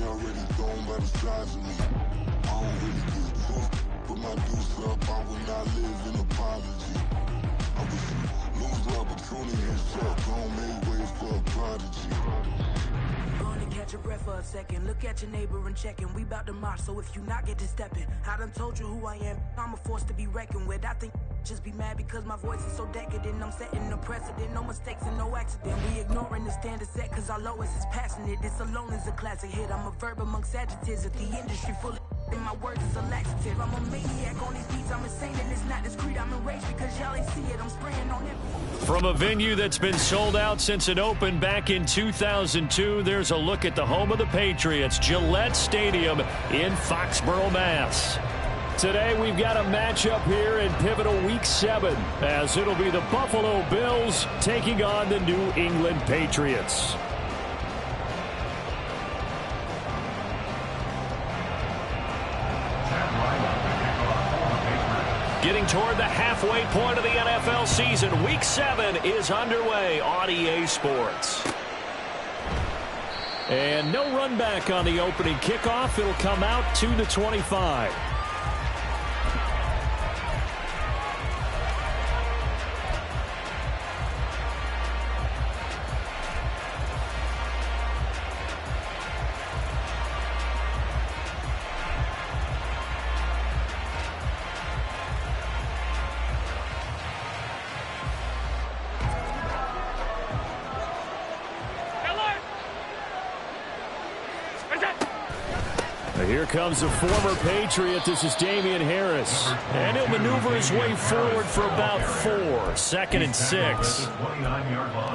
already thrown by the size of me. I don't really give a fuck. Put my deuce up, I will not live in apology. I wish you lose the opportunity and suck. Gon' make way for a prodigy. Only catch your breath for a second. Look at your neighbor and check in. We bout to march, so if you not get to stepping. I done told you who I am. I'm a force to be reckoned with. I think just be mad because my voice is so decadent. I'm setting a precedent. No mistakes and no accident. We ignoring the standard set cause our lowest is passionate. This alone is a classic hit. I'm a verb amongst adjectives. If the industry full of and my words is a laxative. I'm a maniac on these beats. I'm insane and it's not discreet. I'm enraged because y'all ain't see it. I'm spraying on it. From a venue that's been sold out since it opened back in 2002, there's a look at the home of the Patriots, Gillette Stadium in Foxborough, Mass. Today we've got a matchup here in pivotal Week 7 as it'll be the Buffalo Bills taking on the New England Patriots. Getting toward the halfway point of the NFL season, Week 7 is underway on EA Sports. And no run back on the opening kickoff. It'll come out to the 25. Here comes a former Patriot. This is Damian Harris. And he'll maneuver his way forward for about 4. 2nd and 6.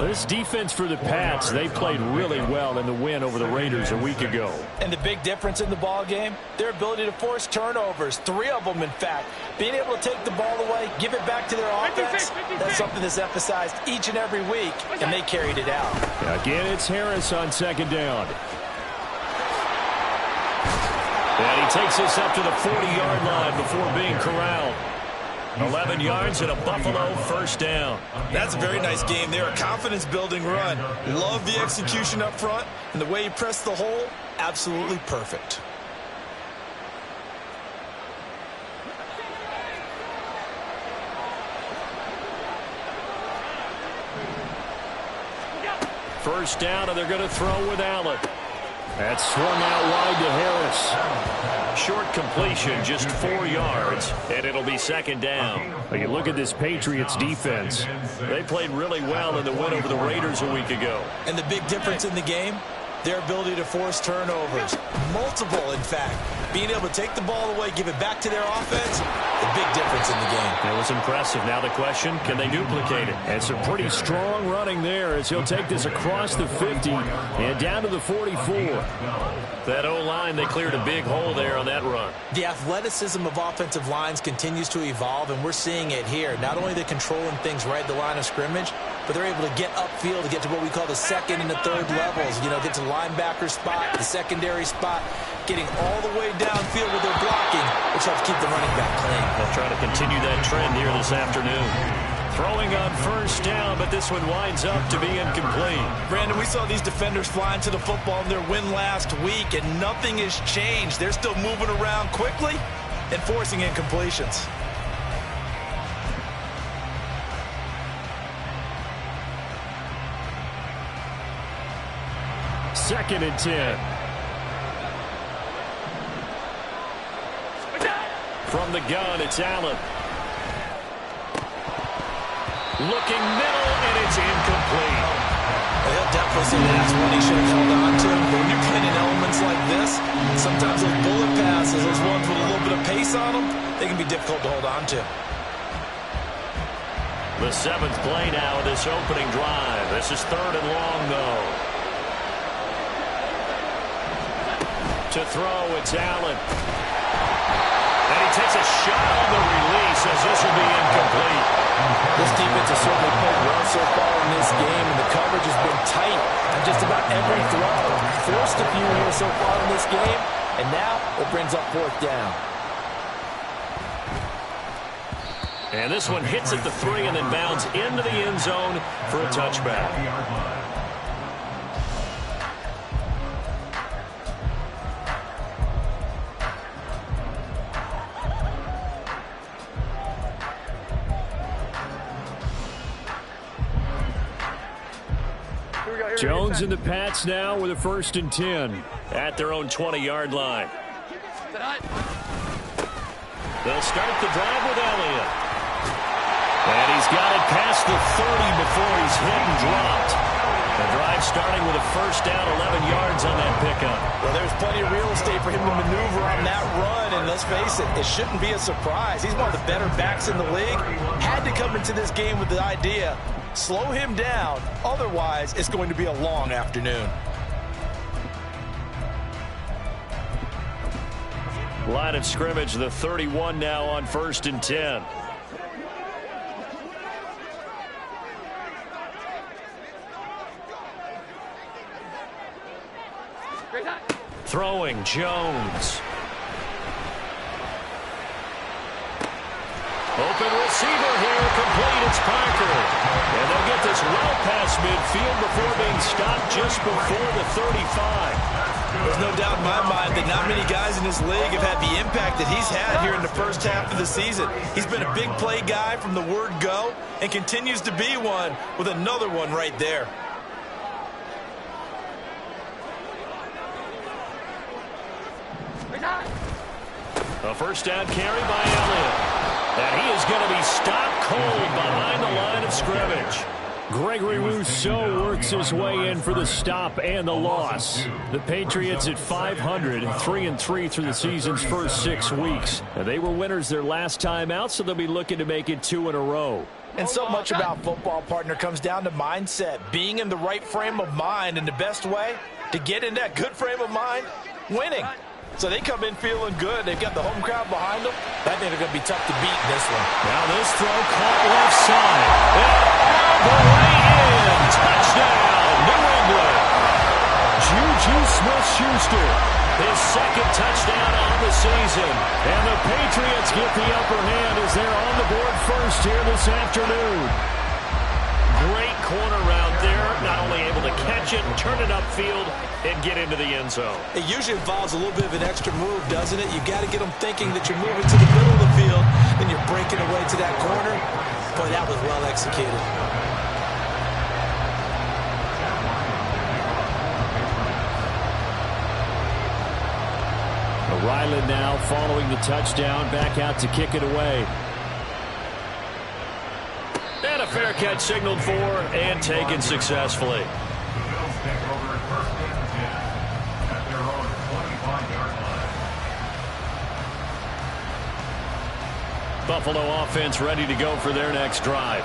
This defense for the Pats, they played really well in the win over the Raiders a week ago. And the big difference in the ball game, their ability to force turnovers. 3 of them, in fact. Being able to take the ball away, give it back to their offense, that's something that's emphasized each and every week, and they carried it out. Again, it's Harris on 2nd down. And he takes this up to the 40-yard line before being corralled. 11 yards and a Buffalo first down. That's a very nice game there. A confidence-building run. Love the execution up front. And the way he pressed the hole, absolutely perfect. First down, and they're going to throw with Allen. That's swung out wide to Harris. Short completion, just 4 yards, and it'll be 2nd down. You look at this Patriots defense. They played really well in the win over the Raiders a week ago. And the big difference in the game, their ability to force turnovers. Multiple, in fact. Being able to take the ball away, give it back to their offense, the big difference in the game. It was impressive. Now the question, can they duplicate it? And some pretty strong running there as he'll take this across the 50 and down to the 44. That O-line, they cleared a big hole there on that run. The athleticism of offensive lines continues to evolve, and we're seeing it here. Not only they're controlling things right at the line of scrimmage, but they're able to get upfield to get to what we call the 2nd and the 3rd levels. You know, get to the linebacker spot, the secondary spot, getting all the way downfield with their blocking, which helps keep the running back clean. They'll try to continue that trend here this afternoon. Throwing on first down, but this one winds up to be incomplete. Brandon, we saw these defenders flying to the football in their win last week, and nothing has changed. They're still moving around quickly and forcing incompletions. Second and 10. From the gun, it's Allen. Looking middle, and it's incomplete. He'll definitely say that's one he should have held on to. But when you're playing in elements like this, sometimes those bullet passes, those ones with a little bit of pace on them, they can be difficult to hold on to. The 7th play now of this opening drive. This is 3rd and long, though. To throw, it's Allen. And he takes a shot on the release as this will be incomplete. This defense has certainly played well so far in this game, and the coverage has been tight on just about every throw. Forced a few here so far in this game, and now it brings up 4th down. And this one hits at the 3 and then bounds into the end zone for a touchback. Jones and the Pats now with a 1st and 10 at their own 20-yard line. They'll start the drive with Elliott. And he's got it past the 30 before he's hit and dropped. The drive starting with a 1st down, 11 yards on that pickup. Well, there's plenty of real estate for him to maneuver on that run, and let's face it, it shouldn't be a surprise. He's one of the better backs in the league. Had to come into this game with the idea, slow him down, otherwise it's going to be a long afternoon. Line of scrimmage, the 31 now on 1st and 10. Throwing, Jones. Open receiver here, complete, it's Parker. And they'll get this well past midfield before being stopped just before the 35. There's no doubt in my mind that not many guys in this league have had the impact that he's had here in the first half of the season. He's been a big play guy from the word go and continues to be one with another one right there. A 1st down carry by Elliott. And he is going to be stopped cold behind the line of scrimmage. Gregory Rousseau works his way in for the stop and the loss. The Patriots at 500, 3-3 through the season's first 6 weeks. And they were winners their last time out, so they'll be looking to make it 2 in a row. And so much about football, partner, comes down to mindset. Being in the right frame of mind, and the best way to get in that good frame of mind, winning. So they come in feeling good. They've got the home crowd behind them. I think they're going to be tough to beat in this one. Now this throw caught left side. And all the way in. Touchdown, New England. Juju Smith-Schuster, his 2nd touchdown on the season. And the Patriots get the upper hand as they're on the board first here this afternoon. Great corner route there. Not only able to catch it, turn it upfield, and get into the end zone. It usually involves a little bit of an extra move, doesn't it? You got to get them thinking that you're moving to the middle of the field, and you're breaking away to that corner. Boy, that was well executed. Ryland now following the touchdown, back out to kick it away. And a fair catch signaled for and taken successfully. Buffalo offense ready to go for their next drive.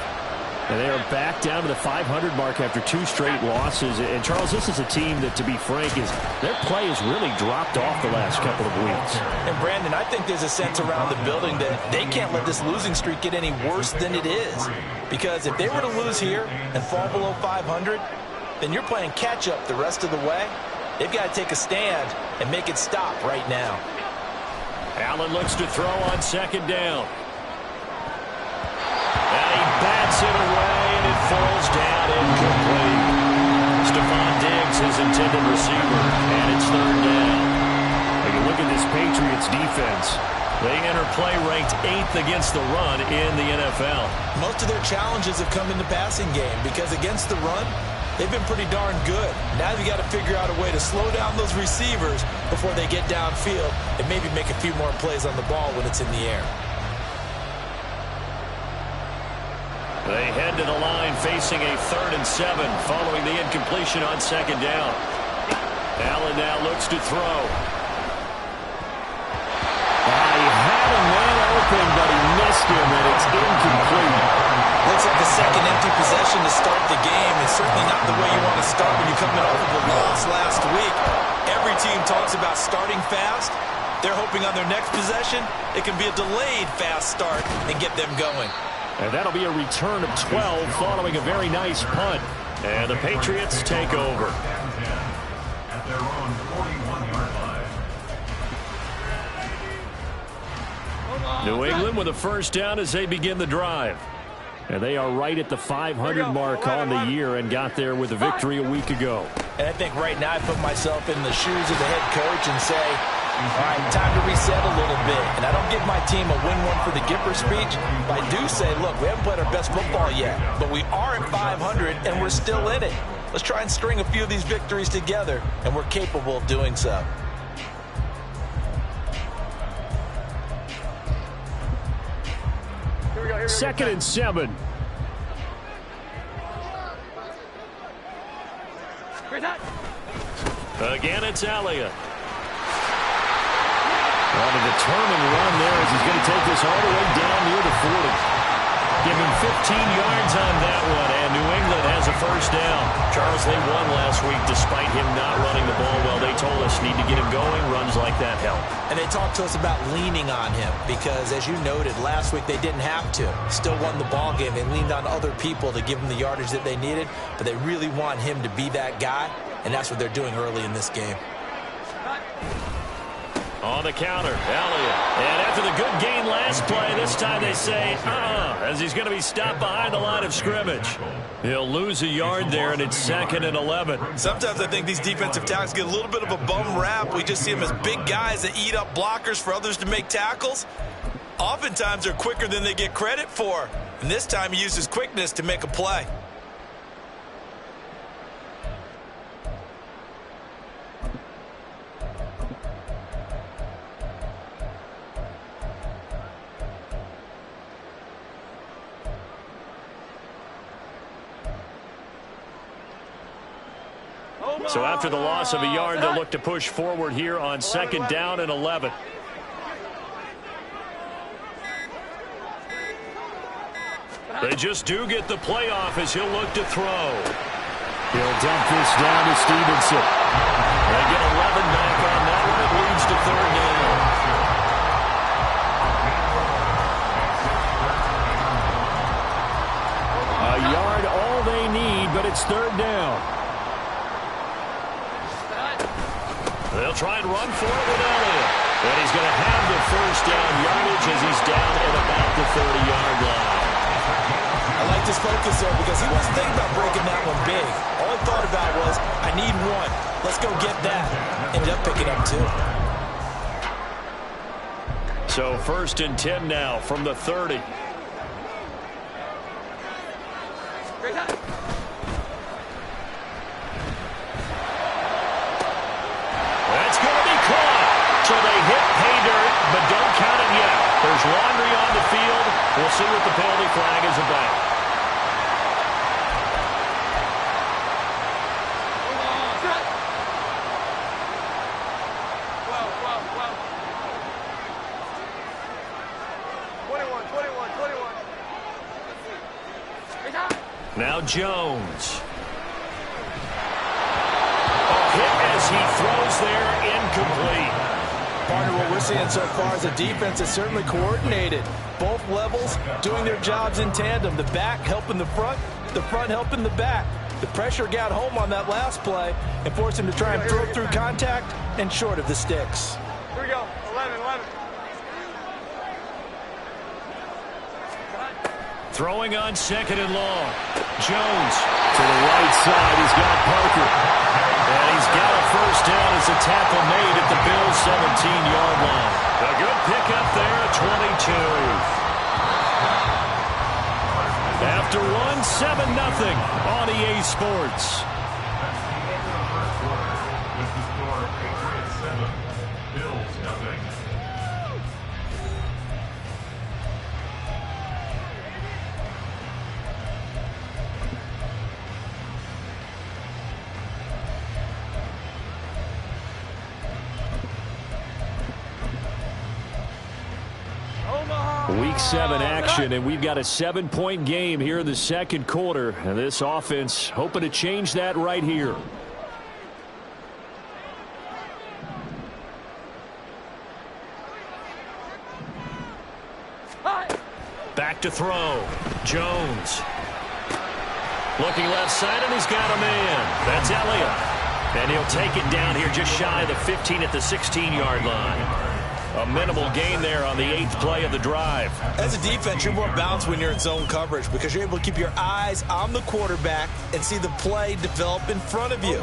And they are back down to the 500 mark after 2 straight losses. And, Charles, this is a team that, to be frank, their play has really dropped off the last couple of weeks. And, Brandon, I think there's a sense around the building that they can't let this losing streak get any worse than it is. Because if they were to lose here and fall below 500, then you're playing catch-up the rest of the way. They've got to take a stand and make it stop right now. Allen looks to throw on 2nd down. And he bats it away, and it falls down incomplete. Stephon Diggs, his intended receiver, and it's 3rd down. When you look at this Patriots defense, they enter play ranked 8th against the run in the NFL. Most of their challenges have come in the passing game because against the run, they've been pretty darn good. Now you've got to figure out a way to slow down those receivers before they get downfield and maybe make a few more plays on the ball when it's in the air. They head to the line facing a 3rd and 7 following the incompletion on 2nd down. Allen now looks to throw. He had a man open, but he missed him, and it's incomplete. Looks like the 2nd empty possession to start the game, and certainly not the way you want to start when you're coming off of a loss last week. Every team talks about starting fast. They're hoping on their next possession, it can be a delayed fast start and get them going. And that'll be a return of 12 following a very nice punt. And the Patriots take over. At their own 41-yard line. New England with a 1st down as they begin the drive. And they are right at the 500 mark on the year and got there with a victory a week ago. And I think right now I put myself in the shoes of the head coach and say, all right, time to reset a little bit. And I don't give my team a win one for the Gipper speech, but I do say, look, we haven't played our best football yet, but we are at 500 and we're still in it. Let's try and string a few of these victories together, and we're capable of doing so. Second and 7. Again, it's Elliott. On a determined run there as he's going to take this all the way down near the 40. Give him 15 yards on that one, and New England has a first down. Charles, they won last week despite him not running the ball well. They told us need to get him going. Runs like that help. And they talked to us about leaning on him because, as you noted, last week they didn't have to. Still won the ball game. They leaned on other people to give them the yardage that they needed, but they really want him to be that guy, and that's what they're doing early in this game. On the counter, Elliott. And after the good gain last play, this time they say, as he's going to be stopped behind the line of scrimmage. He'll lose a yard there, and it's 2nd and 11. Sometimes I think these defensive tackles get a little bit of a bum rap. We just see them as big guys that eat up blockers for others to make tackles. Oftentimes they're quicker than they get credit for. And this time he uses quickness to make a play. So after the loss of a yard, they'll look to push forward here on 2nd down and 11. They just do get the playoff as he'll look to throw. He'll dump this down to Stevenson. They get 11 back on that one. It leads to 3rd down. A yard all they need, but it's 3rd down. They'll try and run for it with Elliott. And he's going to have the first down yardage as he's down at about the 30-yard line. I like this focus there because he wasn't thinking about breaking that one big. All he thought about was, I need one. Let's go get that. Ended up picking up 2. So 1st and 10 now from the 30. That's going to be caught. So they hit pay dirt, but don't count it yet. There's laundry on the field. We'll see what the penalty flag is about. Now Jones. A hit as he throws there, incomplete. Partner, what we're seeing so far is a defense that's certainly coordinated. Both levels doing their jobs in tandem. The back helping the front helping the back. The pressure got home on that last play and forced him to try and throw through contact and short of the sticks. Here we go, 11. Throwing on 2nd and long. Jones to the right side. He's got Parker. And he's got a first down as a tackle made at the Bills' 17-yard line. A good pickup there at 22. After one, 7-0 on EA Sports. With the score, Patriots 7, Bills 0. Week 7 action, and we've got a 7-point game here in the second quarter. And this offense hoping to change that right here. Back to throw. Jones. Looking left side, and he's got a man. That's Elliott. And he'll take it down here just shy of the 15 at the 16-yard line. A minimal gain there on the 8th play of the drive. As a defense, you're more balanced when you're in zone coverage because you're able to keep your eyes on the quarterback and see the play develop in front of you.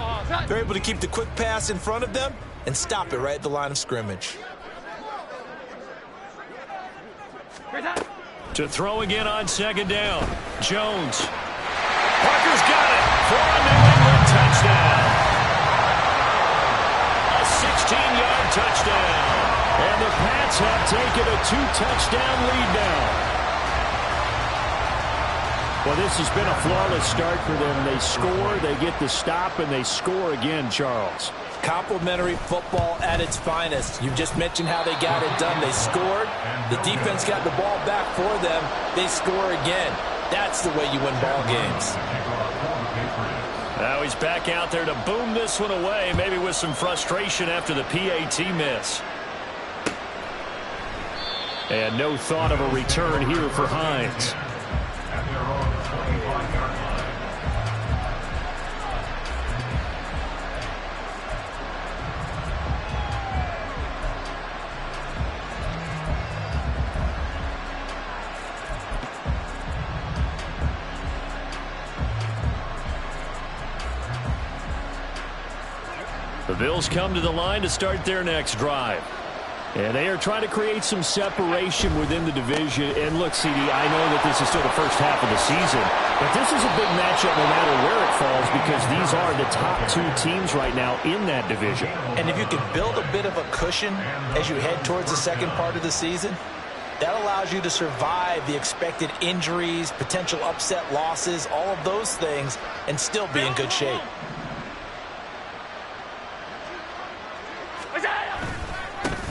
They're able to keep the quick pass in front of them and stop it right at the line of scrimmage. To throw again on 2nd down. Jones. Parker's got it for a New England Patriots have taken a 2-touchdown lead now. Well, this has been a flawless start for them. They score, they get the stop, and they score again, Charles. Complimentary football at its finest. You just mentioned how they got it done. They scored. The defense got the ball back for them. They score again. That's the way you win ball games. Now he's back out there to boom this one away, maybe with some frustration after the PAT miss. And no thought of a return here for Hines. The Bills come to the line to start their next drive. And they are trying to create some separation within the division. And look, CD, I know that this is still the first half of the season, but this is a big matchup no matter where it falls because these are the top two teams right now in that division. And if you can build a bit of a cushion as you head towards the second part of the season, that allows you to survive the expected injuries, potential upset losses, all of those things, and still be in good shape.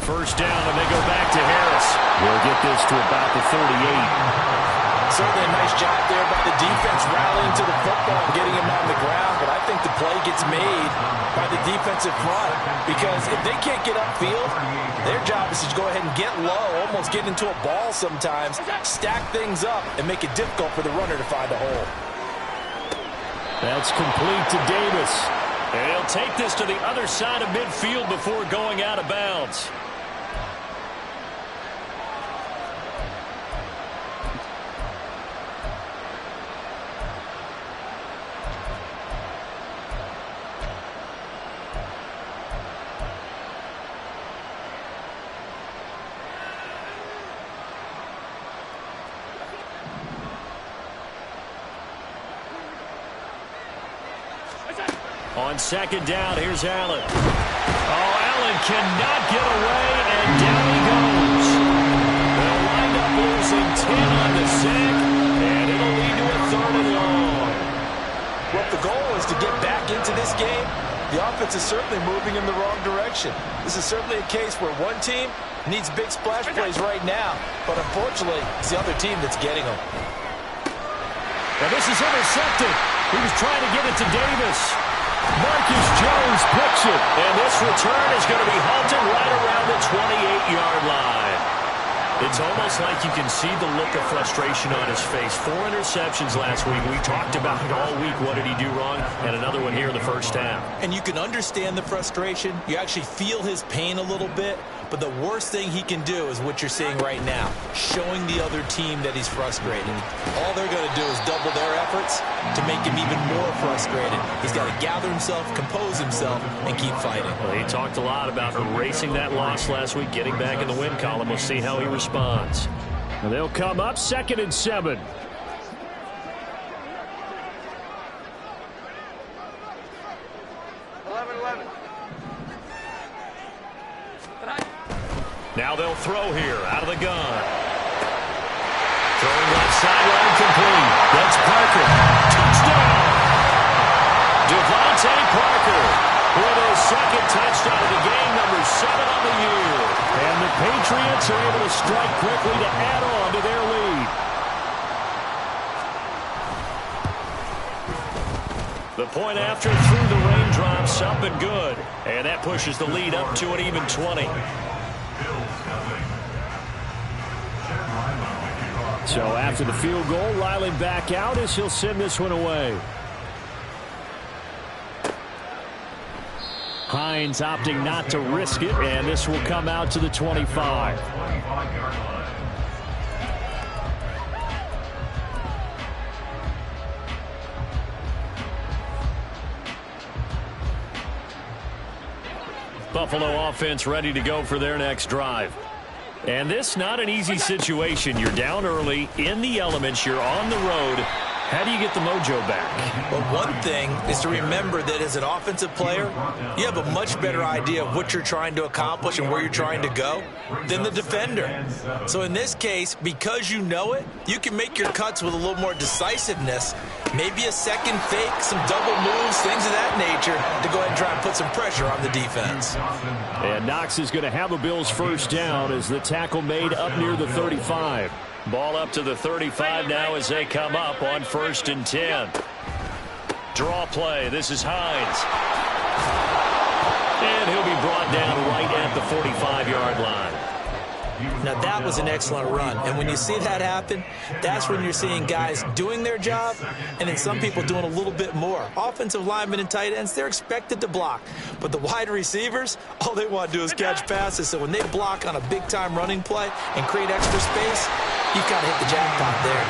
First down, and they go back to Harris. We'll get this to about the 38. Certainly a nice job there by the defense rallying to the football and getting him on the ground, but I think the play gets made by the defensive front because if they can't get upfield, their job is to go ahead and get low, almost get into a ball sometimes, stack things up, and make it difficult for the runner to find a hole. That's complete to Davis. And he'll take this to the other side of midfield before going out of bounds. On second down, here's Allen. Oh, Allen cannot get away, and down he goes. They'll wind up losing 10 on the sack, and it'll lead to a 3rd and long. Well, if the goal is to get back into this game, the offense is certainly moving in the wrong direction. This is certainly a case where one team needs big splash plays right now, but unfortunately, it's the other team that's getting them. And this is intercepted. He was trying to get it to Davis. Marcus Jones picks it, and this return is going to be halted right around the 28-yard line. It's almost like you can see the look of frustration on his face. 4 interceptions last week. We talked about it all week. What did he do wrong? And another one here in the first half. And you can understand the frustration. You actually feel his pain a little bit. But the worst thing he can do is what you're seeing right now, showing the other team that he's frustrated. All they're going to do is double their efforts to make him even more frustrated. He's got to gather himself, compose himself, and keep fighting. Well, he talked a lot about erasing that loss last week, getting back in the win column. We'll see how he responds. And they'll come up 2nd and 7. Now they'll throw here out of the gun. Throwing left sideline complete. That's Parker. Touchdown! Devontae Parker with his 2nd touchdown of the game, number 7 on the year. And the Patriots are able to strike quickly to add on to their lead. The point after through the raindrops, up and good. And that pushes the lead up to an even 20. So after the field goal, Riley back out as he'll send this one away. Hines opting not to risk it, and this will come out to the 25. Buffalo offense ready to go for their next drive. And this not an easy situation. You're down early in the elements. You're on the road. How do you get the mojo back? Well, one thing is to remember that as an offensive player, you have a much better idea of what you're trying to accomplish and where you're trying to go than the defender. So in this case, because you know it, you can make your cuts with a little more decisiveness, maybe a second fake, some double moves, things of that nature, to go ahead and try and put some pressure on the defense. And Knox is going to have a Bills first down as the tackle made up near the 35. Ball up to the 35 now as they come up on 1st and 10. Draw play. This is Hines. And he'll be brought down right at the 45-yard line. Now, that was an excellent run. And when you see that happen, that's when you're seeing guys doing their job and then some people doing a little bit more. Offensive linemen and tight ends, they're expected to block. But the wide receivers, all they want to do is catch passes. So when they block on a big-time running play and create extra space, you've got to hit the jackpot there.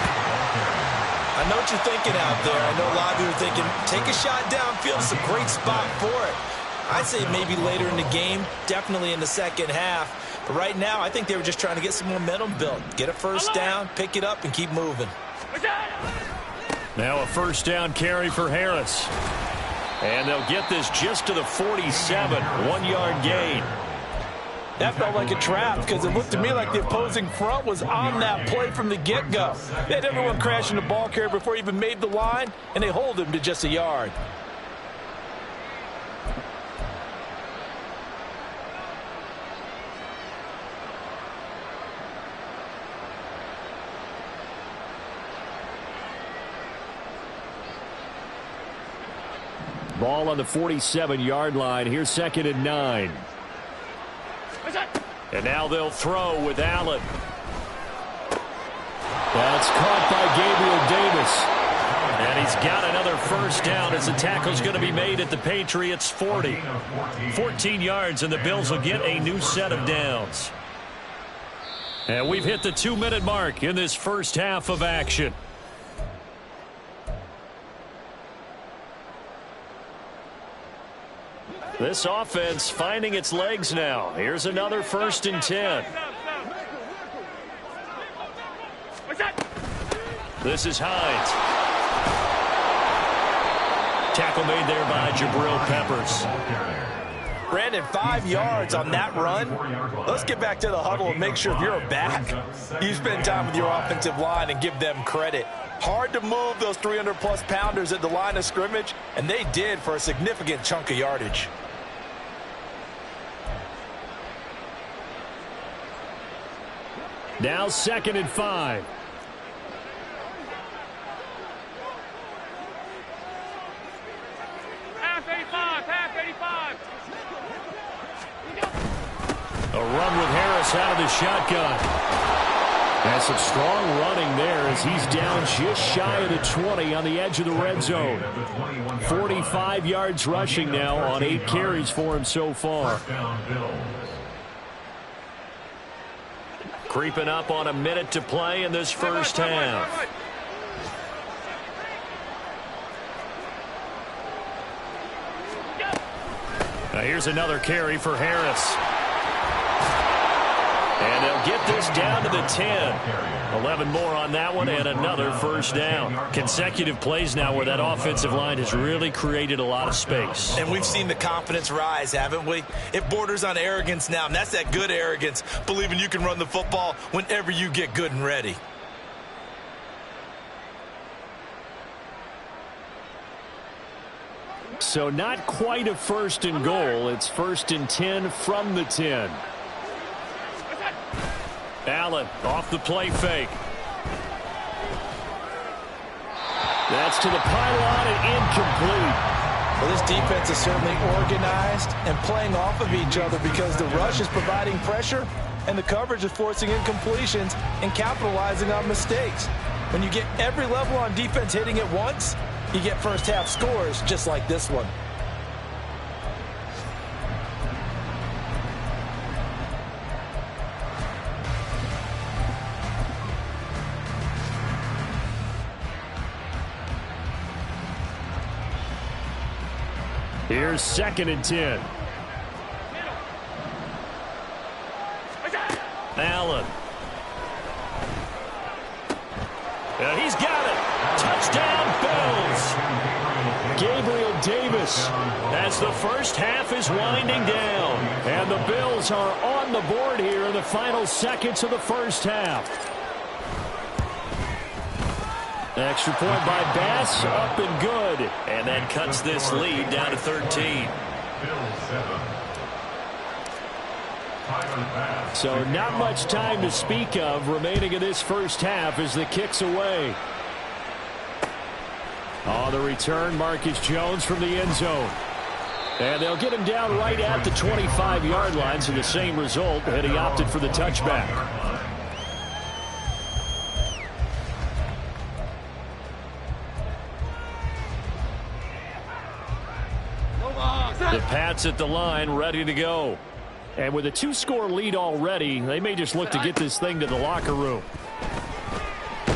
I know what you're thinking out there. I know a lot of you are thinking, take a shot downfield. It's a great spot for it. I'd say maybe later in the game, definitely in the second half. But right now, I think they were just trying to get some momentum built. Get a first down, pick it up, and keep moving. Now a first down carry for Harris. And they'll get this just to the 47, 1-yard gain. That felt like a trap because it looked to me like the opposing front was on that play from the get-go. They had everyone crashing the ball carrier before he even made the line, and they hold him to just a yard. Ball on the 47-yard line. Here's 2nd and 9. And now they'll throw with Allen. That's caught by Gabriel Davis. And he's got another first down as the tackle's going to be made at the Patriots' 40. 14 yards, and the Bills will get a new set of downs. And we've hit the 2-minute mark in this first half of action. This offense finding its legs now. Here's another 1st and 10. This is Hines. Tackle made there by Jabril Peppers. Brandon, 5 yards on that run. Let's get back to the huddle and make sure if you're a back, you spend time with your offensive line and give them credit. Hard to move those 300-plus pounders at the line of scrimmage, and they did for a significant chunk of yardage. Now 2nd and 5. A run with Harris out of the shotgun. And some strong running there as he's down just shy of the 20 on the edge of the red zone. 45 yards rushing now on 8 carries for him so far. Creeping up on a minute to play in this first half. Now here's another carry for Harris. And they'll get this down to the 10. 11 more on that one and another first down. Consecutive plays now where that offensive line has really created a lot of space. And we've seen the confidence rise, haven't we? It borders on arrogance now, and that's that good arrogance, believing you can run the football whenever you get good and ready. So not quite a 1st and goal. It's 1st and 10 from the 10. Allen off the play fake. That's to the pylon and incomplete. Well, this defense is certainly organized and playing off of each other because the rush is providing pressure and the coverage is forcing incompletions and capitalizing on mistakes. When you get every level on defense hitting at once, you get first half scores just like this one. Here's 2nd and 10. Allen. And he's got it. Touchdown. as the first half is winding down. And the Bills are on the board here in the final seconds of the first half. Extra point by Bass, up and good. And that cuts this lead down to 13. So not much time to speak of remaining in this first half as the kick's away. On the return, Marcus Jones from the end zone. And they'll get him down right at the 25-yard line, so the same result, and he opted for the touchback. The Pats at the line, ready to go. And with a 2-score lead already, they may just look to get this thing to the locker room. And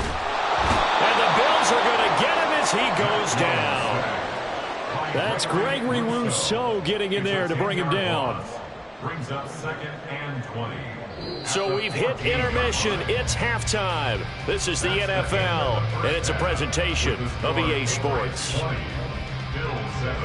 the Bills are going to get him as he goes down. That's Gregory Rousseau getting in there to bring him down. Brings up 2nd and 20. So we've hit intermission. It's halftime. This is the NFL, and it's a presentation of EA Sports. 20. Bills 7.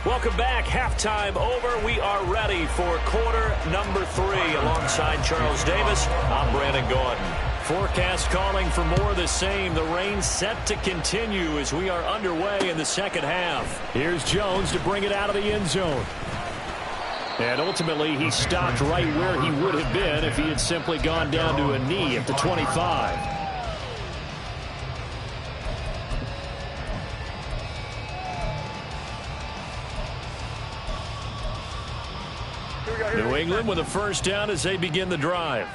Welcome back. Halftime over. We are ready for quarter number 3. Alongside Charles Davis, I'm Brandon Gordon. Forecast calling for more of the same. The rain set to continue as we are underway in the second half. Here's Jones to bring it out of the end zone. And ultimately, he stopped right where he would have been if he had simply gone down to a knee at the 25. New England with a first down as they begin the drive.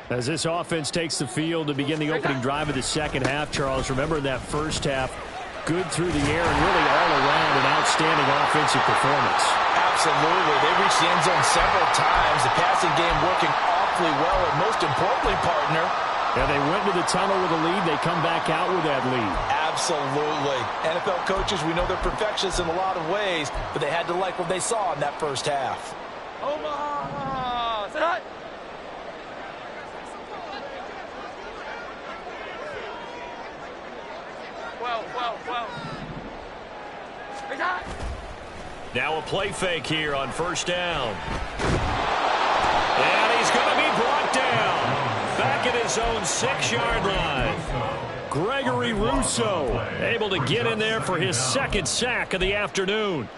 As this offense takes the field to begin the opening drive of the second half, Charles, remember in that first half, good through the air and really all around an outstanding offensive performance. Absolutely. They reached the end zone several times. The passing game working awfully well, and most importantly, partner, yeah, they went to the tunnel with a lead. They come back out with that lead. Absolutely. NFL coaches, we know they're perfectionists in a lot of ways, but they had to like what they saw in that first half. Omaha! Set! Well. Now a play fake here on first down. And he's going to be brought down. Back at his own 6-yard line. Gregory Rousseau able to get in there for his second sack of the afternoon.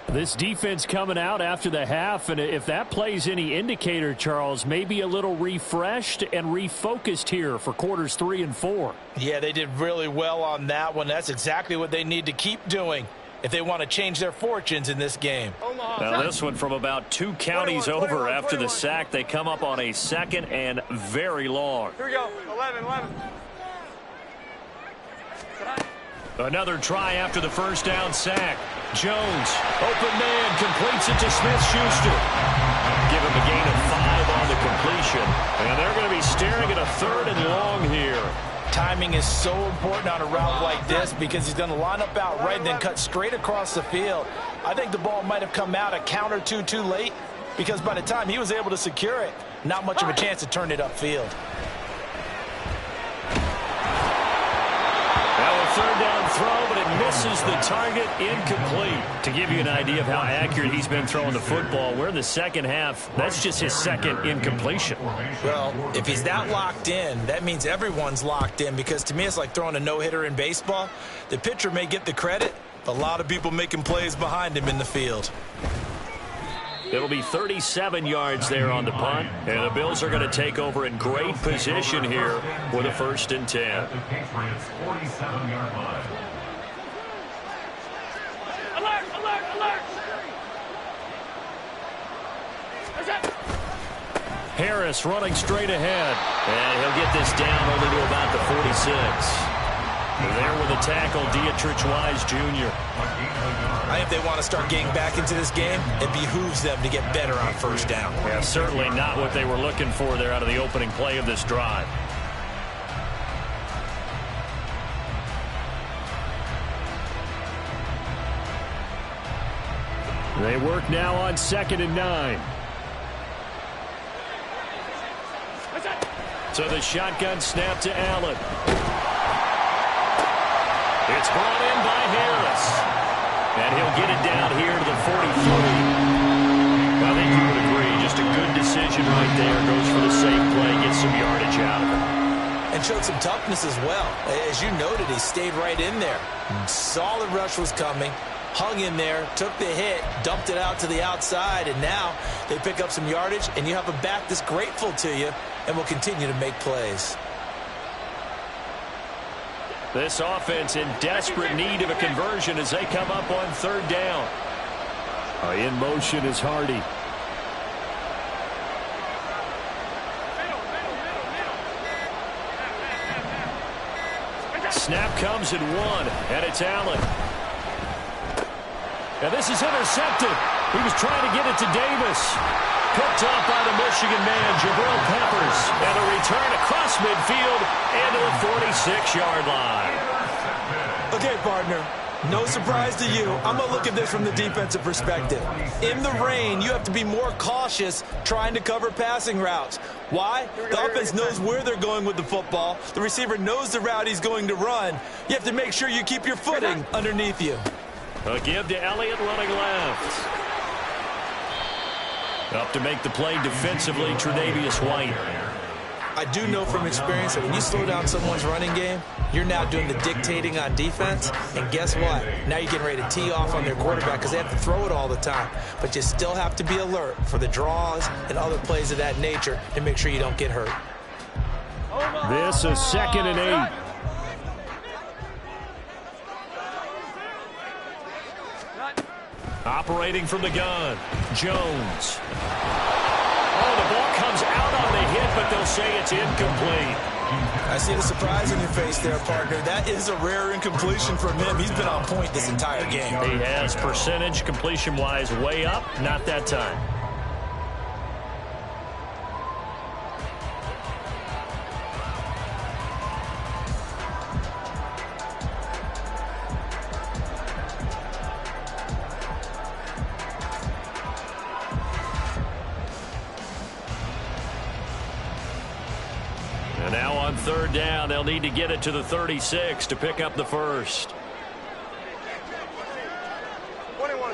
This defense coming out after the half, and if that plays any indicator, Charles, maybe a little refreshed and refocused here for quarters 3 and 4. Yeah, they did really well on that one. That's exactly what they need to keep doing if they want to change their fortunes in this game. Now this one from about 2 counties over after the sack. They come up on a second and very long. Here we go. 11. Another try after the first down sack. Jones, open man, completes it to Smith-Schuster. Give him a gain of 5 on the completion. And they're going to be staring at a 3rd and long here. Timing is so important on a route like this because he's going to line up out right and then cut straight across the field. I think the ball might have come out a count or two too late because by the time he was able to secure it, not much of a chance to turn it upfield. Third down throw, but it misses the target, incomplete. To give you an idea of how accurate he's been throwing the football, we're in the second half. That's just his second incompletion. Well, if he's that locked in, that means everyone's locked in because to me it's like throwing a no-hitter in baseball. The pitcher may get the credit, but a lot of people making plays behind him in the field. It'll be 37 yards there on the punt, and the Bills are going to take over in great position here with a 1st and 10. The Patriots 47-yard line. Alert! Harris running straight ahead, and he'll get this down only to about the 46. There with a tackle, Dietrich Wise Jr. I think they want to start getting back into this game. It behooves them to get better on first down. Yeah, certainly not what they were looking for there out of the opening play of this drive. They work now on 2nd and 9. So the shotgun snap to Allen. It's brought in by Harris. And he'll get it down here to the 43. I think you would agree, just a good decision right there. Goes for the safe play, gets some yardage out of it. And showed some toughness as well. As you noted, he stayed right in there. Solid rush was coming. Hung in there, took the hit, dumped it out to the outside, and now they pick up some yardage, and you have a back that's grateful to you and will continue to make plays. This offense in desperate need of a conversion as they come up on 3rd down. In motion is Hardy. Snap comes at 1, and it's Allen. And this is intercepted. He was trying to get it to Davis. Picked off by the Michigan man, Jabril Peppers. And a return across midfield and to the 46-yard line. Okay, partner. No surprise to you. I'm going to look at this from the defensive perspective. In the rain, you have to be more cautious trying to cover passing routes. Why? The offense knows where they're going with the football. The receiver knows the route he's going to run. You have to make sure you keep your footing underneath you. A give to Elliott running left. Up to make the play defensively, Tre'Davious White. I do know from experience that when you slow down someone's running game, you're now doing the dictating on defense. And guess what? Now you're getting ready to tee off on their quarterback because they have to throw it all the time. But you still have to be alert for the draws and other plays of that nature to make sure you don't get hurt. This is 2nd and 8. Operating from the gun, Jones. Oh, the ball comes out on the hit, but they'll say it's incomplete. I see the surprise in your face there, partner. That is a rare incompletion from him. He's been on point this entire game. He has percentage, completion-wise, way up. Not that time. And now on 3rd down, they'll need to get it to the 36 to pick up the first. 21.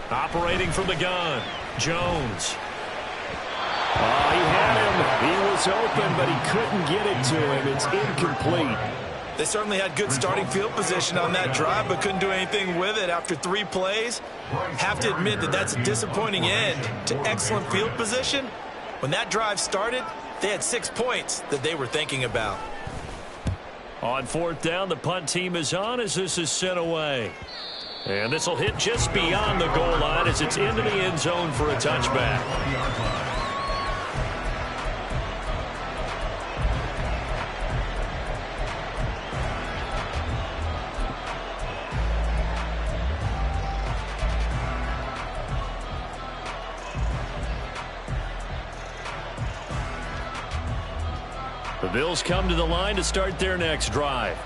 Operating from the gun, Jones. Oh, he had him. He was open, but he couldn't get it to him. It's incomplete. They certainly had good starting field position on that drive, but couldn't do anything with it after 3 plays. Have to admit that that's a disappointing end to excellent field position. When that drive started, they had 6 points that they were thinking about. On 4th down, the punt team is on as this is sent away. And this will hit just beyond the goal line as it's into the end zone for a touchback. The Bills come to the line to start their next drive.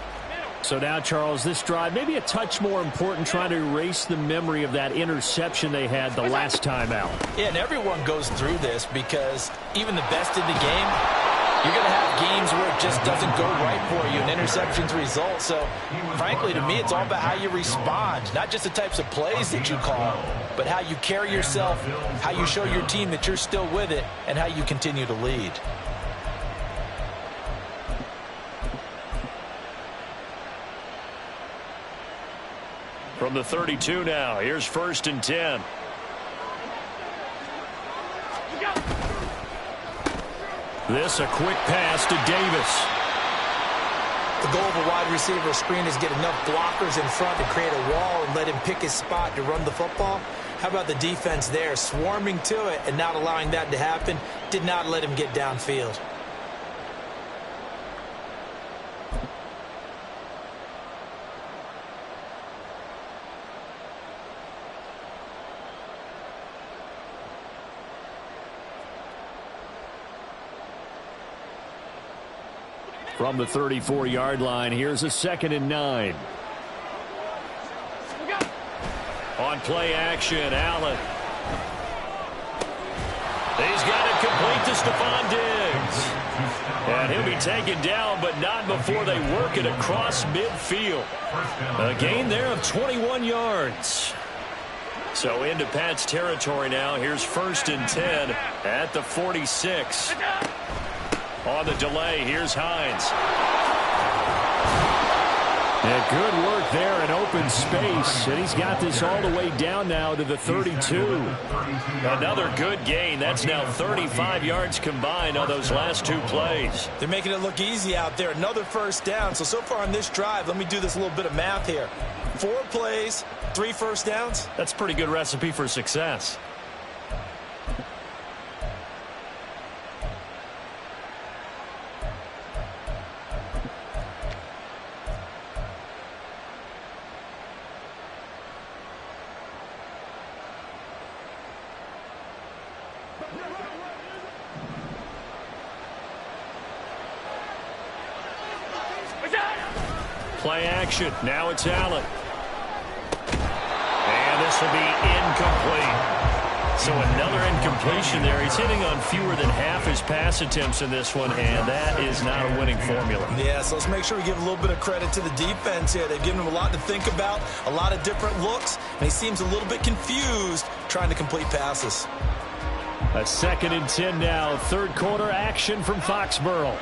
So now, Charles, this drive maybe a touch more important, trying to erase the memory of that interception they had the last time out. Yeah, and everyone goes through this because even the best in the game, you're going to have games where it just doesn't go right for you, and interceptions result. So, frankly, to me, it's all about how you respond, not just the types of plays that you call, but how you carry yourself, how you show your team that you're still with it, and how you continue to lead. From the 32 now, here's 1st and 10. This a quick pass to Davis. The goal of a wide receiver screen is get enough blockers in front to create a wall and let him pick his spot to run the football. How about the defense there, swarming to it and not allowing that to happen? Did not let him get downfield. From the 34-yard line, here's a 2nd and 9. On play action, Allen. He's got it complete to Stephon Diggs. And he'll be taken down, but not before they work it across midfield. A gain there of 21 yards. So into Pat's territory now. Here's 1st and 10 at the 46. On the delay, here's Hines. Yeah, good work there in open space, and he's got this all the way down now to the 32. Another good gain. That's now 35 yards combined on those last 2 plays. They're making it look easy out there. Another 1st down. So far on this drive, let me do this little bit of math here. 4 plays, 3 first downs. That's a pretty good recipe for success. Play action. Now it's Allen. And this will be incomplete. So another incompletion there. He's hitting on fewer than half his pass attempts in this one, and that is not a winning formula. Yeah, so let's make sure we give a little bit of credit to the defense here. They've given him a lot to think about, a lot of different looks, and he seems a little bit confused trying to complete passes. A 2nd and 10 now. 3rd quarter action from Foxborough.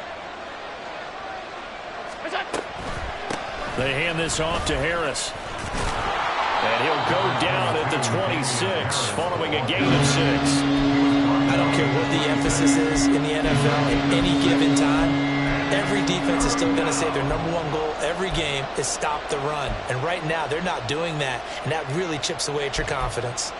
They hand this off to Harris. And he'll go down at the 26 following a gain of 6. I don't care what the emphasis is in the NFL at any given time. Every defense is still going to say their #1 goal every game is stop the run. And right now they're not doing that, and that really chips away at your confidence.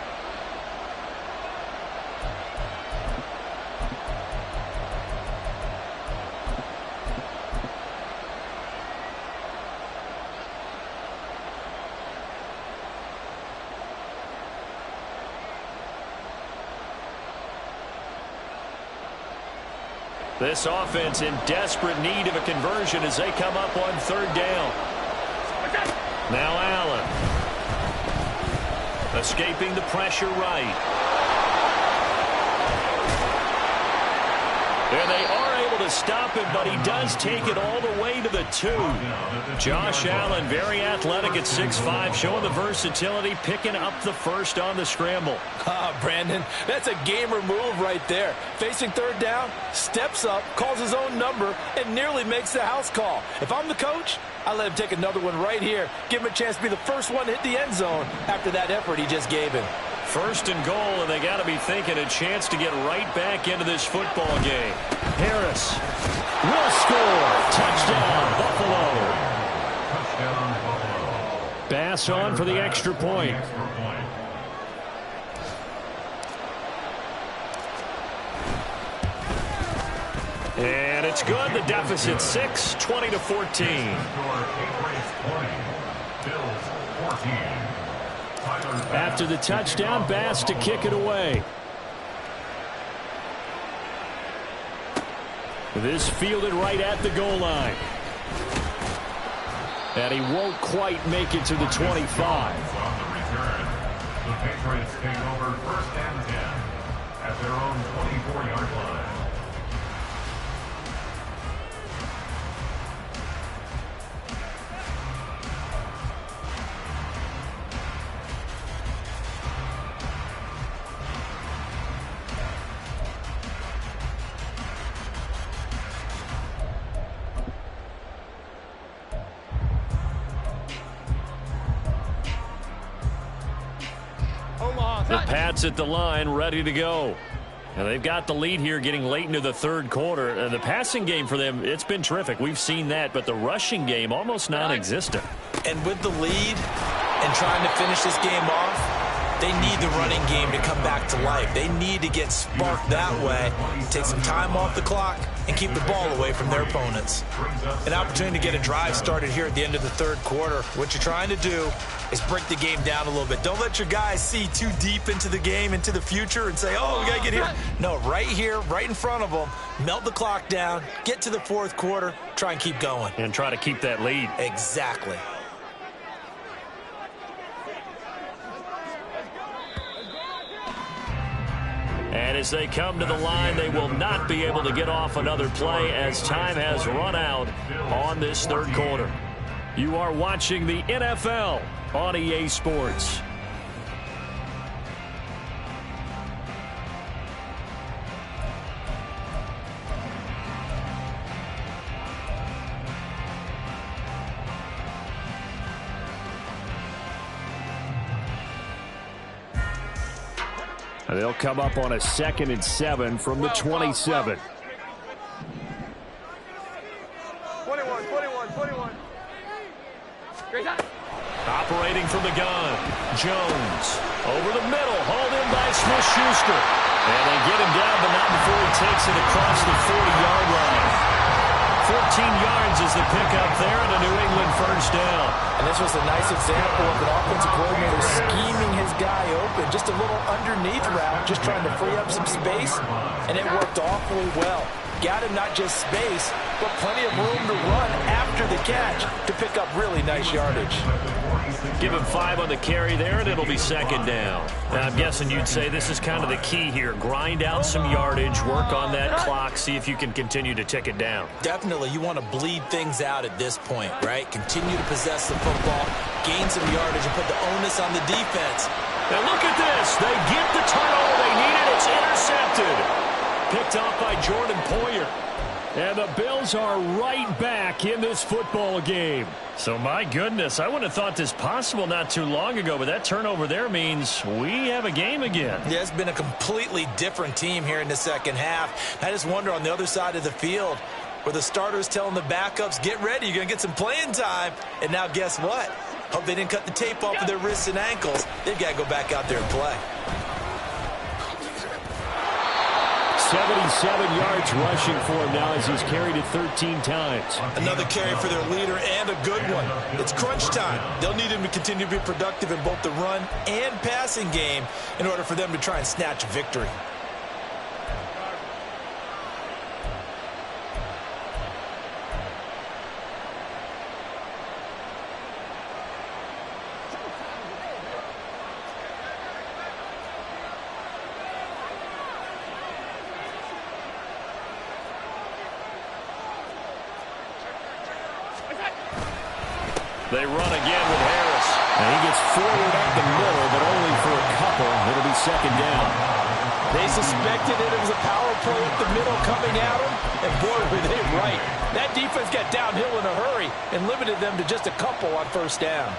This offense in desperate need of a conversion as they come up on 3rd down. Now Allen. Escaping the pressure right. And they are able to stop him, but he does take it all the way to the 2. Josh Allen, very athletic at 6'5", showing the versatility, picking up the 1st on the scramble. Brandon, that's a gamer move right there. Facing 3rd down, steps up, calls his own number, and nearly makes the house call. If I'm the coach, I let him take another one right here. Give him a chance to be the first one to hit the end zone after that effort he just gave him. 1st and goal, and they got to be thinking a chance to get right back into this football game. Harris will score. Touchdown, Buffalo. Bass on for the extra point. And it's good. The deficit 6, 20-14. After the touchdown, Bass to kick it away. This fielded right at the goal line. And he won't quite make it to the 25. The Patriots take over 1st and 10 at their own 24-yard line. The Pats at the line, ready to go. And they've got the lead here getting late into the 3rd quarter. The passing game for them, it's been terrific. We've seen that, but the rushing game almost non-existent. And with the lead and trying to finish this game off, They need the running game to come back to life. They need to get sparked that way, take some time off the clock, and keep the ball away from their opponents. An opportunity to get a drive started here at the end of the third quarter. What you're trying to do is break the game down a little bit. Don't let your guys see too deep into the game, into the future, and say, oh, we got to get here. No, right here, right in front of them, melt the clock down, get to the fourth quarter, try and keep going. And try to keep that lead. Exactly. And as they come to the line, they will not be able to get off another play as time has run out on this third quarter. You are watching the NFL on EA Sports. They'll come up on a 2nd and 7 from the 27. 21. Operating from the gun, Jones. Over the middle, hauled in by Smith-Schuster. And they get him down, but not before he takes it across the 40-yard line. 14 yards is the pickup there, and a New England first down. And this was a nice example of an offensive coordinator scheming his guy open. Just a little underneath route, just trying to free up some space, and it worked awfully well. Got him not just space, but plenty of room to run after the catch to pick up really nice yardage. Give him 5 on the carry there, and it'll be 2nd down. Now, I'm guessing you'd say this is kind of the key here. Grind out some yardage, work on that clock, see if you can continue to tick it down. Definitely, you want to bleed things out at this point, right? Continue to possess the football, gain some yardage, and put the onus on the defense. Now look at this. They get the turnover they needed. It's intercepted. Picked off by Jordan Poyer. And the Bills are right back in this football game. So, my goodness, I wouldn't have thought this possible not too long ago, but that turnover there means we have a game again. Yeah, it's been a completely different team here in the second half. I just wonder on the other side of the field where the starters telling the backups, get ready, you're going to get some playing time. And now guess what? Hope they didn't cut the tape off of their wrists and ankles. They've got to go back out there and play. 77 yards rushing for him now as he's carried it 13 times. Another carry for their leader and a good one. It's crunch time. They'll need him to continue to be productive in both the run and passing game in order for them to try and snatch a victory. They run again with Harris. And he gets forward up the middle, but only for a couple. It'll be 2nd down. They suspected it was a power play up the middle coming at them, and boy, were they right. That defense got downhill in a hurry and limited them to just a couple on 1st down.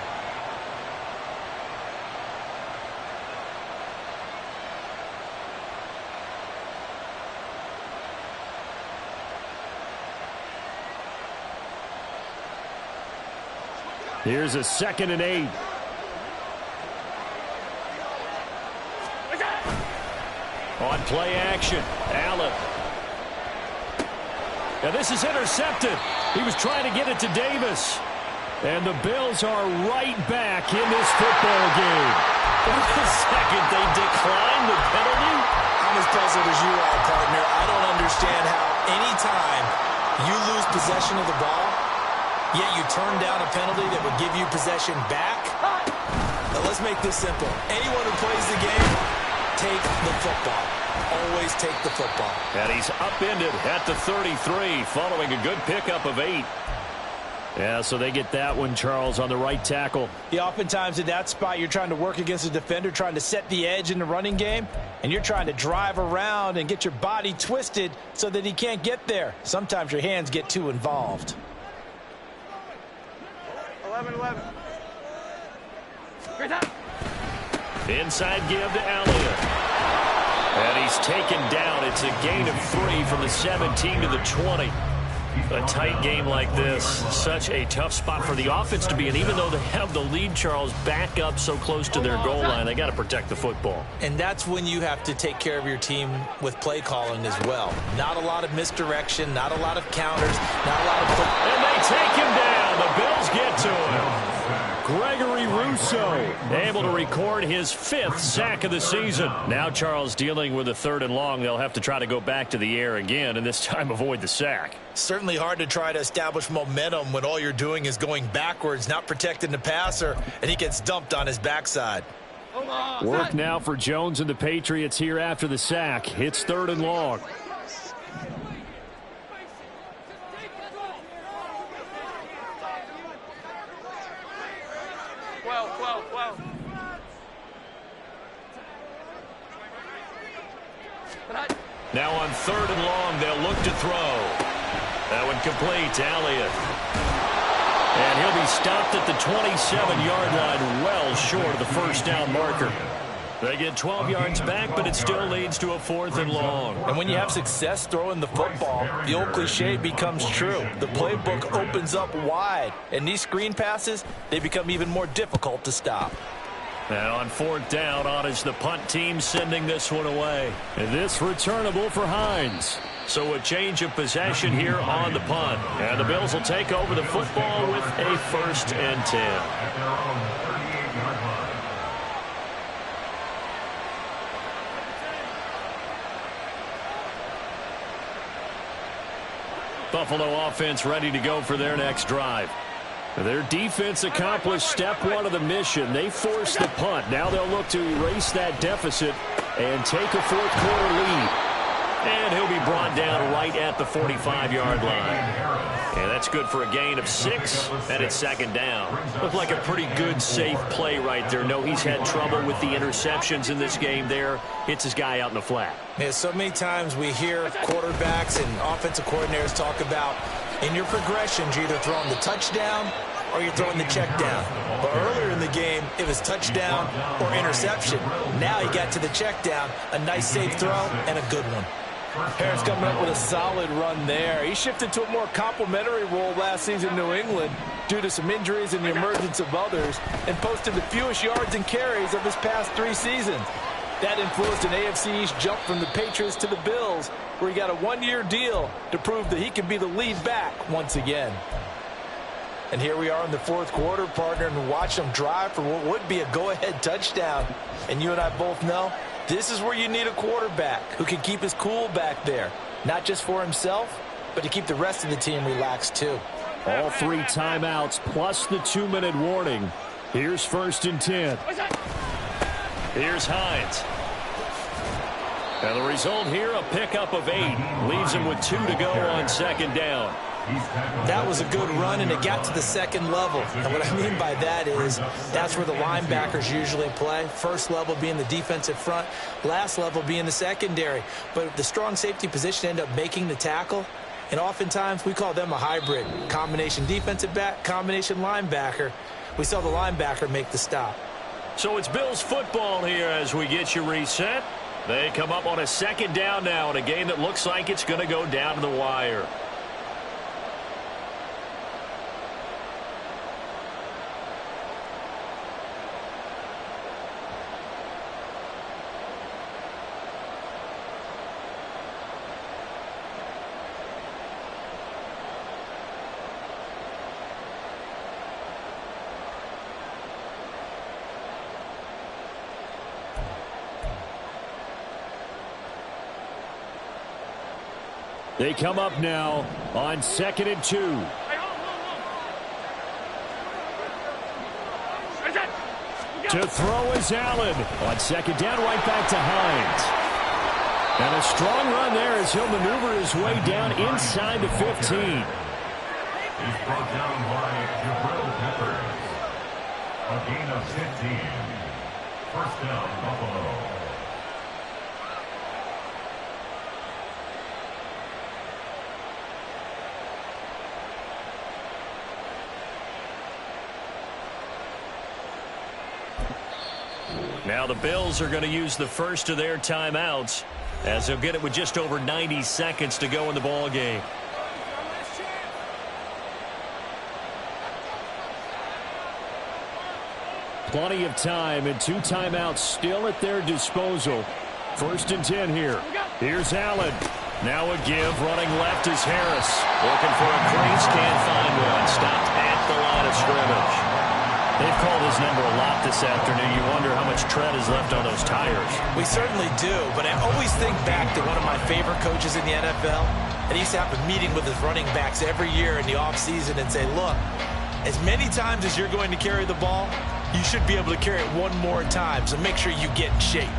Here's a 2nd and 8. On play action, Allen. Now this is intercepted. He was trying to get it to Davis. And the Bills are right back in this football game. For a second, they declined the penalty. I'm as puzzled as you are, partner. I don't understand how any time you lose possession of the ball, yet you turn down a penalty that would give you possession back. Now let's make this simple. Anyone who plays the game, take the football. Always take the football. And he's upended at the 33 following a good pickup of 8. Yeah, so they get that one, Charles, on the right tackle. Yeah, oftentimes in that spot, you're trying to work against a defender, trying to set the edge in the running game, and you're trying to drive around and get your body twisted so that he can't get there. Sometimes your hands get too involved. 11. Inside give to Elliott. And he's taken down. It's a gain of 3 from the 17 to the 20. A tight game like this, such a tough spot for the offense to be in. Even though they have the lead, Charles, back up so close to their goal line, they got to protect the football. And that's when you have to take care of your team with play calling as well. Not a lot of misdirection, not a lot of counters, not a lot of... And they take him down. The Bills get to him. Gregory Rousseau able to record his 5th sack of the season. Now Charles dealing with a 3rd and long. They'll have to try to go back to the air again, and this time avoid the sack. Certainly hard to try to establish momentum when all you're doing is going backwards, not protecting the passer, and he gets dumped on his backside. Work now for Jones and the Patriots here after the sack. It's 3rd and long. Now on 3rd and long, they'll look to throw. That one complete to Elliott. And he'll be stopped at the 27-yard line, well short of the first down marker. They get 12 yards back, but it still leads to a 4th and long. And when you have success throwing the football, the old cliche becomes true. The playbook opens up wide, and these screen passes, they become even more difficult to stop. Now on 4th down, on is the punt team sending this one away. And this returnable for Hines. So a change of possession here on the punt. And the Bills will take over the football with a 1st and 10. At their own 38-yard line. Buffalo offense ready to go for their next drive. Their defense accomplished step 1 of the mission. They forced the punt. Now they'll look to erase that deficit and take a 4th quarter lead. And he'll be brought down right at the 45-yard line. And that's good for a gain of 6, and it's 2nd down. Looked like a pretty good, safe play right there. No, he's had trouble with the interceptions in this game there. Hits his guy out in the flat. Yeah, so many times we hear quarterbacks and offensive coordinators talk about in your progressions, you're either throwing the touchdown or you're throwing the check down. But earlier in the game, it was touchdown or interception. Now he got to the check down, a nice safe throw, and a good one. Harris coming up with a solid run there. He shifted to a more complimentary role last season in New England due to some injuries and the emergence of others, and posted the fewest yards and carries of his past 3 seasons. That influenced an AFC East jump from the Patriots to the Bills, where he got a 1-year deal to prove that he can be the lead back once again. And here we are in the 4th quarter, partner, and watch him drive for what would be a go-ahead touchdown. And you and I both know this is where you need a quarterback who can keep his cool back there, not just for himself, but to keep the rest of the team relaxed too. All 3 timeouts plus the 2-minute warning. Here's 1st and 10. Here's Hines. And the result here, a pickup of 8. Leaves him with 2 to go on 2nd down. That was a good run, and it got to the 2nd level. And what I mean by that is that's where the linebackers usually play. First level being the defensive front, last level being the secondary. But the strong safety position ended up making the tackle, and oftentimes we call them a hybrid. Combination defensive back, combination linebacker. We saw the linebacker make the stop. So it's Bills football here as we get you reset. They come up on a 2nd down now in a game that looks like it's going to go down to the wire. They come up now on 2nd and 2. To throw is Allen. On 2nd down, right back to Hines. And a strong run there as he'll maneuver his way down inside the 15. He's brought down by Jabril Peppers. A gain of 15. 1st down, Buffalo. Now the Bills are going to use the first of their timeouts as they'll get it with just over 90 seconds to go in the ball game. Plenty of time and 2 timeouts still at their disposal. 1st and 10 here. Here's Allen. Now a give. Running left is Harris. Looking for a crease. Can't find one. Stopped at the line of scrimmage. They've called his number a lot this afternoon. You wonder how much tread is left on those tires. We certainly do, but I always think back to one of my favorite coaches in the NFL. And he used to have a meeting with his running backs every year in the offseason and say, look, as many times as you're going to carry the ball, you should be able to carry it one more time, so make sure you get in shape.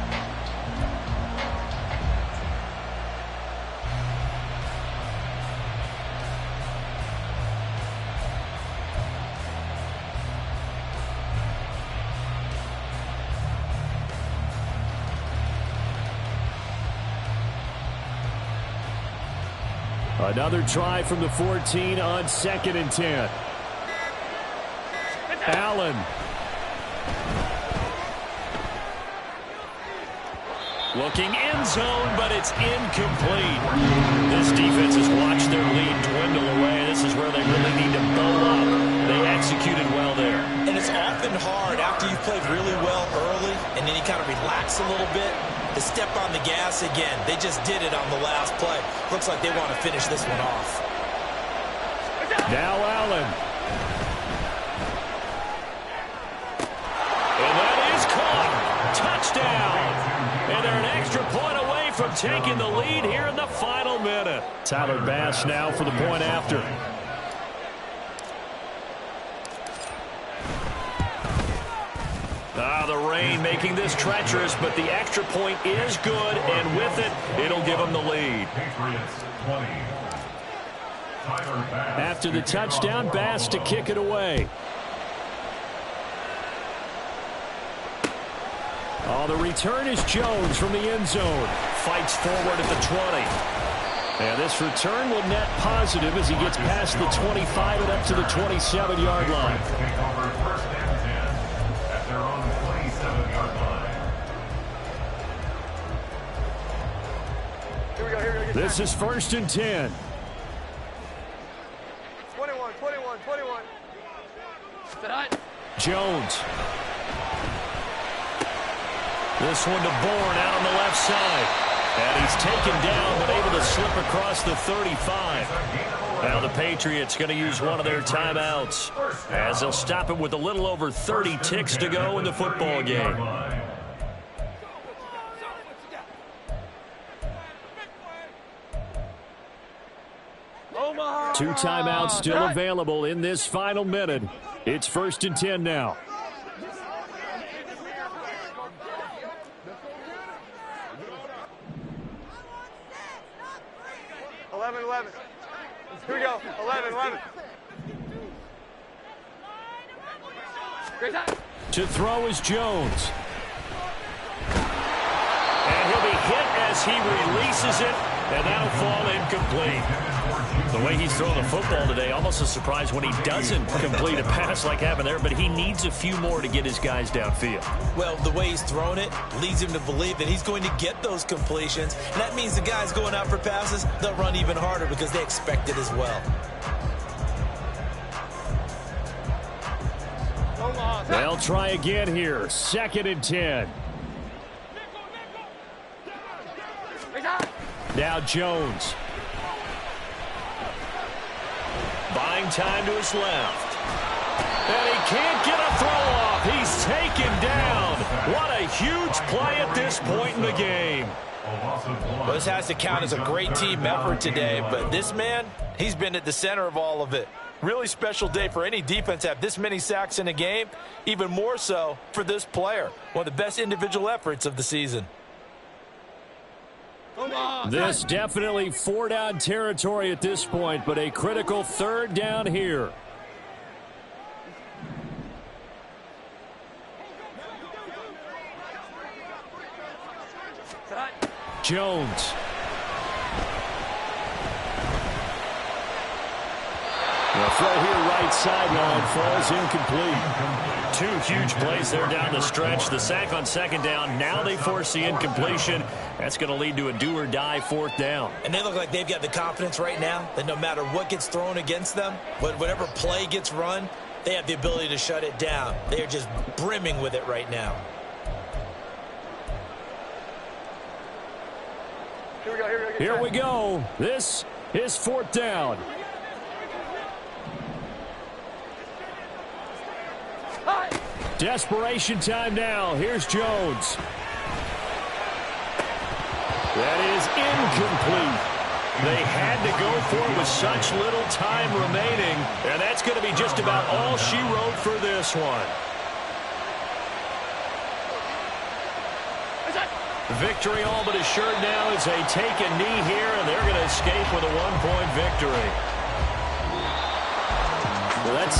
Another try from the 14 on 2nd and 10. Allen. Looking end zone, but it's incomplete. This defense has watched their lead dwindle away. This is where they really need to bow up. They executed well there. And it's often hard after you've played really well early and then you kind of relax a little bit to step on the gas again. They just did it on the last play. Looks like they want to finish this one off. Now Allen. And that is caught. Touchdown. And they're an extra point away from taking the lead here in the final minute. Tyler Bass now for the point after. The rain making this treacherous, but the extra point is good, and with it, it'll give them the lead. After the touchdown, Bass to kick it away. Oh, the return is Jones from the end zone. Fights forward at the 20. And this return will net positive as he gets past the 25 and up to the 27-yard line. This is 1st and 10. 21. Jones. This one to Bourne out on the left side. And he's taken down, but able to slip across the 35. Now the Patriots going to use one of their timeouts as they'll stop it with a little over 30 ticks to go in the football game. 2 timeouts still available in this final minute. It's 1st and 10 now. Here we go. 11. Great time. To throw is Jones. And he'll be hit as he releases it, and that'll fall incomplete. The way he's throwing the football today, almost a surprise when he doesn't complete a pass like happened there, but he needs a few more to get his guys downfield. Well, the way he's thrown it leads him to believe that he's going to get those completions, and that means the guys going out for passes, they'll run even harder because they expect it as well. They'll try again here. 2nd and 10. Now Jones. Buying time to his left. And he can't get a throw off. He's taken down. What a huge play at this point in the game. Well, this has to count as a great team effort today, but this man, he's been at the center of all of it. Really special day for any defense to have this many sacks in a game, even more so for this player. One of the best individual efforts of the season. This definitely 4-down territory at this point, but a critical 3rd down here. Jones. The throw here right sideline falls incomplete. 2 huge plays there down the stretch. The sack on 2nd down. Now they force the incompletion. That's going to lead to a do-or-die 4th down. And they look like they've got the confidence right now that no matter what gets thrown against them, whatever play gets run, they have the ability to shut it down. They are just brimming with it right now. Here we go. This is 4th down. Desperation time now. Here's Jones. That is incomplete. They had to go for it with such little time remaining, and that's going to be just about all she wrote for this one. Victory all but assured now as they take a knee here, and they're going to escape with a 1-point victory. Well, that's